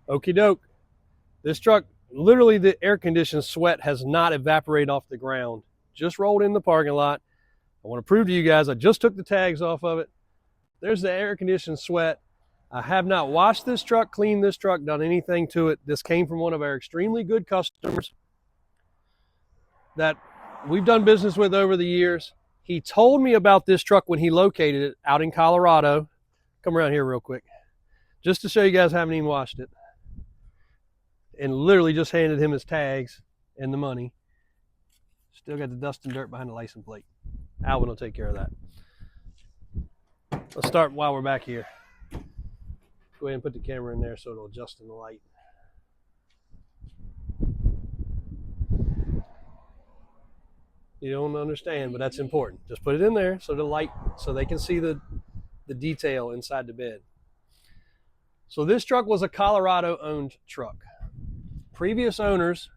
Okie doke. This truck, literally the air conditioned sweat has not evaporated off the ground. Just rolled in the parking lot. I want to prove to you guys, I just took the tags off of it. There's the air conditioned sweat. I have not washed this truck, cleaned this truck, done anything to it. This came from one of our extremely good customers that we've done business with over the years. He told me about this truck when he located it out in Colorado. Come around here real quick, just to show you guys I haven't even washed it. And literally just handed him his tags and the money. Still got the dust and dirt behind the license plate. Alvin will take care of that. Let's start while we're back here. Go ahead and put the camera in there so it'll adjust in the light. You don't understand, but that's important. Just put it in there so the light, so they can see the detail inside the bed. So this truck was a Colorado-owned truck. Previous owners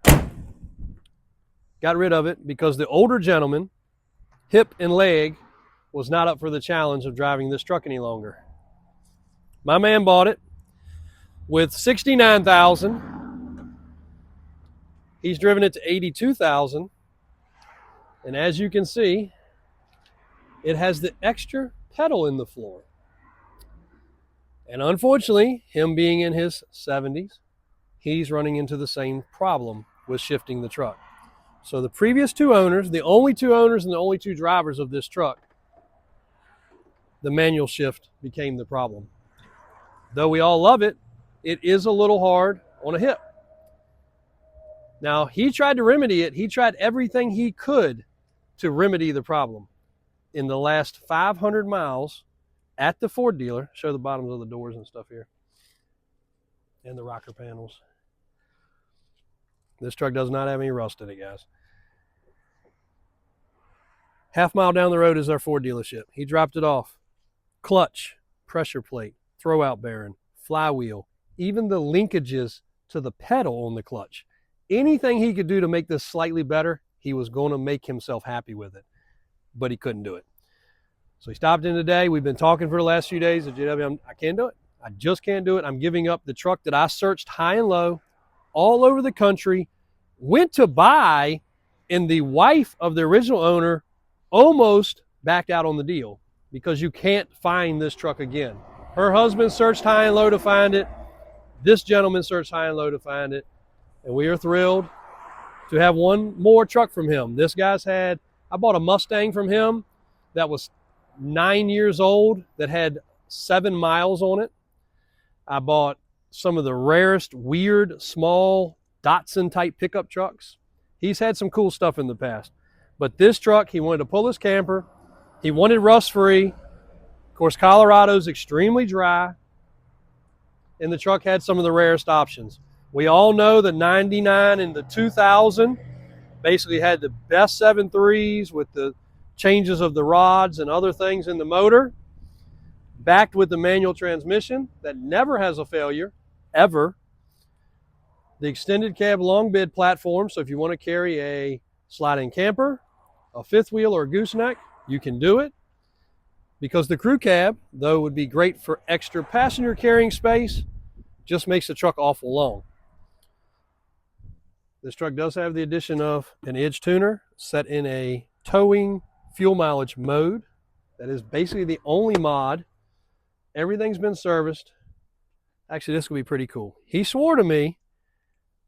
got rid of it because the older gentleman, hip and leg, was not up for the challenge of driving this truck any longer. My man bought it with $69,000. He's driven it to $82,000. And as you can see, it has the extra pedal in the floor. And unfortunately, him being in his 70s, he's running into the same problem with shifting the truck. So the previous two owners, the only two owners and the only two drivers of this truck, the manual shift became the problem. Though we all love it, it is a little hard on a hip. Now, he tried to remedy it. He tried everything he could to remedy the problem. In the last 500 miles at the Ford dealer, show the bottoms of the doors and stuff here, and the rocker panels. This truck does not have any rust in it, guys. Half mile down the road is our Ford dealership. He dropped it off. Clutch, pressure plate, throwout bearing, flywheel, even the linkages to the pedal on the clutch. Anything he could do to make this slightly better, he was going to make himself happy with it, but he couldn't do it. So he stopped in today. We've been talking for the last few days at GW. I can't do it. I just can't do it. I'm giving up the truck that I searched high and low all over the country, went to buy, and the wife of the original owner almost backed out on the deal because you can't find this truck again. Her husband searched high and low to find it. This gentleman searched high and low to find it. And we are thrilled to have one more truck from him. This guy's I bought a Mustang from him that was 9 years old that had 7 miles on it. I bought some of the rarest, weird, small Datsun type pickup trucks. He's had some cool stuff in the past. But this truck, he wanted to pull his camper. He wanted rust-free. Of course, Colorado's extremely dry. And the truck had some of the rarest options. We all know the 99 and the 2000 basically had the best 7.3s with the changes of the rods and other things in the motor, backed with the manual transmission that never has a failure, ever. The extended cab long bed platform, so if you want to carry a sliding camper, a fifth wheel, or a gooseneck, you can do it. Because the crew cab, though would be great for extra passenger carrying space, just makes the truck awful long. This truck does have the addition of an edge tuner set in a towing fuel mileage mode. That is basically the only mod. Everything's been serviced. Actually, this will be pretty cool. He swore to me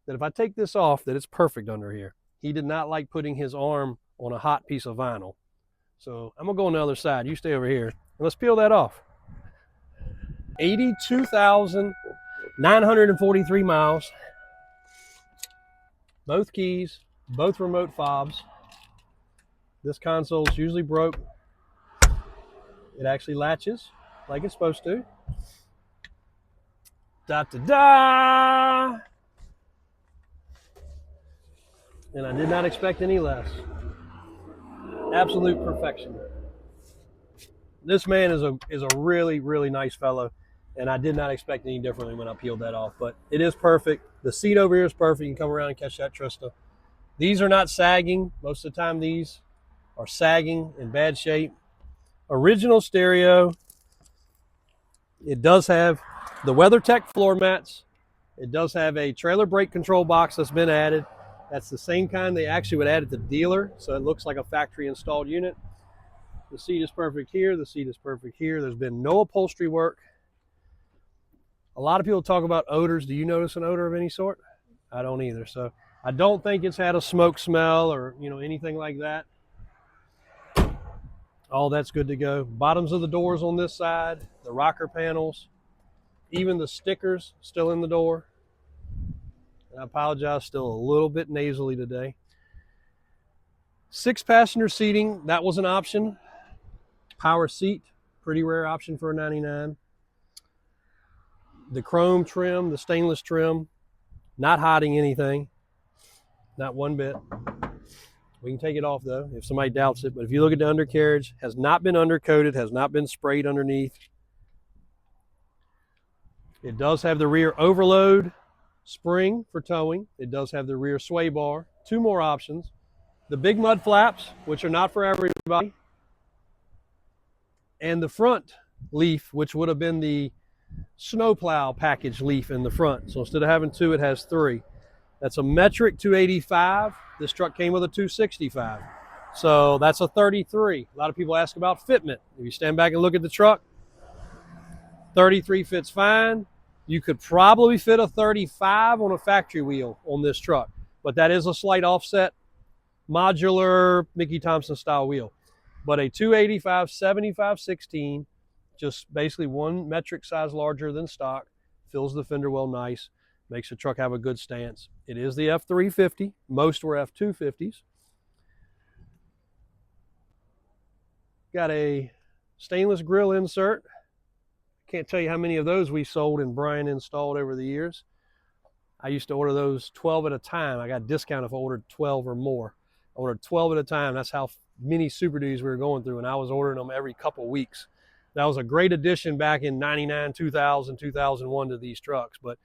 that if I take this off, that it's perfect under here. He did not like putting his arm on a hot piece of vinyl. So I'm gonna go on the other side. You stay over here and let's peel that off. 82,943 miles. Both keys, both remote fobs. This console's usually broke. It actually latches like it's supposed to. Da-da-da! And I did not expect any less. Absolute perfection. This man is a really, really nice fellow, and I did not expect any differently when I peeled that off, but it is perfect. The seat over here is perfect. You can come around and catch that Trista. These are not sagging. Most of the time these are sagging in bad shape. Original stereo. It does have the WeatherTech floor mats It does have a trailer brake control box that's been added. That's the same kind they actually would add at the dealer, so it looks like a factory installed unit. The seat is perfect here. The seat is perfect here. There's been no upholstery work. A lot of people talk about odors. Do you notice an odor of any sort? I don't either. So I don't think it's had a smoke smell or anything like that. All that's good to go. Bottoms of the doors on this side, the rocker panels, even the stickers still in the door. And I apologize, still a little bit nasally today. 6-passenger seating, that was an option. Power seat, pretty rare option for a 99. The chrome trim, the stainless trim, not hiding anything, not one bit. We can take it off though if somebody doubts it, but if you look at the undercarriage, has not been undercoated, has not been sprayed underneath. It does have the rear overload spring for towing. It does have the rear sway bar. 2 more options. The big mud flaps, which are not for everybody, and the front leaf, which would have been the snowplow package leaf in the front. So instead of having 2, it has 3. That's a metric 285. This truck came with a 265. So that's a 33. A lot of people ask about fitment. If you stand back and look at the truck, 33 fits fine. You could probably fit a 35 on a factory wheel on this truck, but that is a slight offset, modular Mickey Thompson style wheel. But a 285 75/16, just basically 1 metric size larger than stock, fills the fender well nice, makes the truck have a good stance. It is the F-350. Most were F-250s. Got a stainless grill insert. Can't tell you how many of those we sold and Brian installed over the years. I used to order those 12 at a time. I got a discount if I ordered 12 or more. I ordered 12 at a time. That's how many Super Duties we were going through, and I was ordering them every couple weeks. That was a great addition back in 99, 2000, 2001 to these trucks, but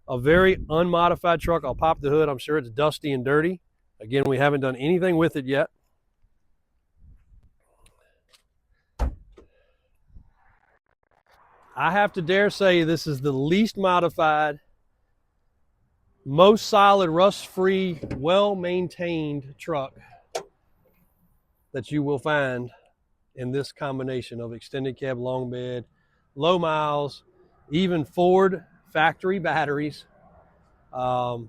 a very unmodified truck. I'll pop the hood. I'm sure it's dusty and dirty. Again, we haven't done anything with it yet. I have to dare say this is the least modified, most solid, rust-free, well-maintained truck that you will find in this combination of extended cab, long bed, low miles, even Ford factory batteries. One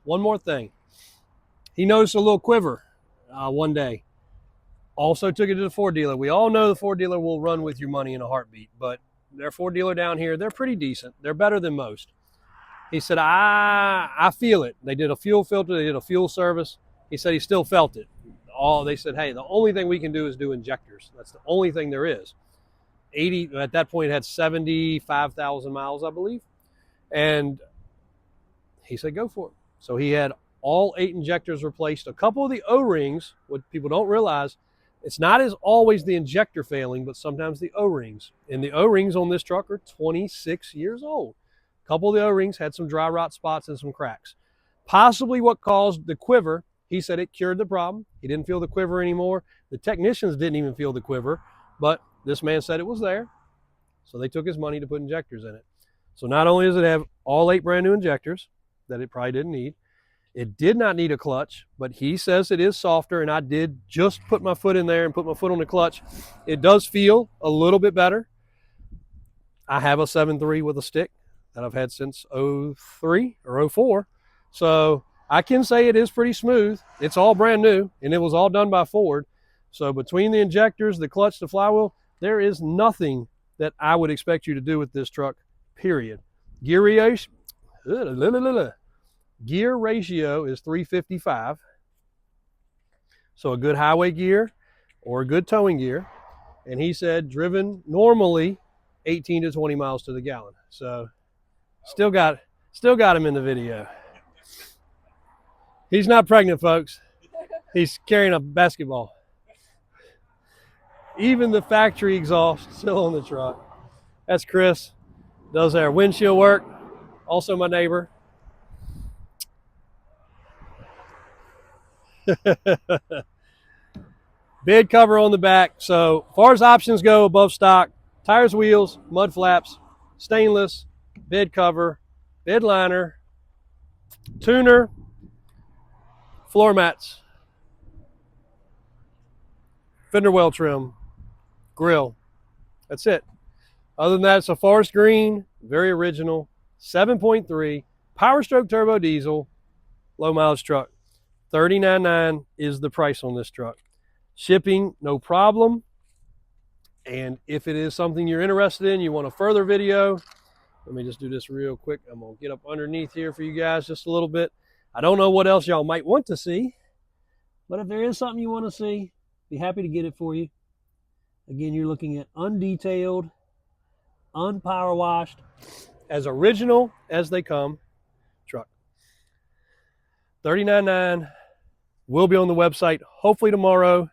more thing. He noticed a little quiver one day. Also took it to the Ford dealer. We all know the Ford dealer will run with your money in a heartbeat, but their Ford dealer down here, they're pretty decent. They're better than most. He said, I feel it. They did a fuel filter. They did a fuel service. He said he still felt it. They said, hey, the only thing we can do is do injectors. That's the only thing there is. At that point, it had 75,000 miles, I believe. And he said, go for it. So he had all 8 injectors replaced. A couple of the O-rings, what people don't realize, it's not as always the injector failing, but sometimes the O-rings. And the O-rings on this truck are 26 years old. A couple of the O-rings had some dry rot spots and some cracks. Possibly what caused the quiver. He said it cured the problem. He didn't feel the quiver anymore. The technicians didn't even feel the quiver, but this man said it was there. So they took his money to put injectors in it. So not only does it have all 8 brand new injectors that it probably didn't need, it did not need a clutch, but he says it is softer, and I did just put my foot in there and put my foot on the clutch. It does feel a little bit better. I have a 7.3 with a stick that I've had since 03 or 04. So I can say it is pretty smooth. It's all brand new, and it was all done by Ford. So between the injectors, the clutch, the flywheel, there is nothing that I would expect you to do with this truck, period. Gear ratio is 355. So a good highway gear or a good towing gear. And he said driven normally 18 to 20 miles to the gallon. So still got him in the video. He's not pregnant, folks. He's carrying a basketball. Even the factory exhaust still on the truck. That's Chris. Does our windshield work. Also my neighbor. Bed cover on the back. So as far as options go, above stock, tires, wheels, mud flaps, stainless, bed cover, bed liner, tuner, floor mats, fender well trim, grill. That's it. Other than that, it's a forest green, very original, 7.3, Power Stroke turbo diesel, low mileage truck. $39,900 is the price on this truck. Shipping, no problem. And if it is something you're interested in, you want a further video, let me just do this real quick. I'm going to get up underneath here for you guys just a little bit. I don't know what else y'all might want to see, but if there is something you want to see, be happy to get it for you. Again, you're looking at undetailed, unpower washed, as original as they come truck. $39,900 will be on the website hopefully tomorrow.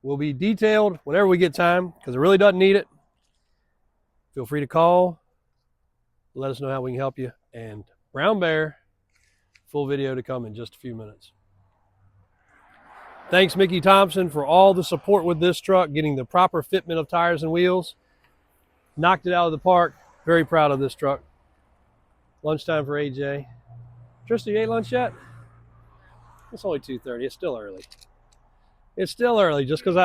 Will be detailed whenever we get time because it really doesn't need it. Feel free to call. Let us know how we can help you. And Brown Bear, full video to come in just a few minutes. Thanks, Mickey Thompson, for all the support with this truck, getting the proper fitment of tires and wheels. Knocked it out of the park. Very proud of this truck. Lunchtime for AJ. Tristan, you ate lunch yet? It's only 2:30. It's still early. It's still early just because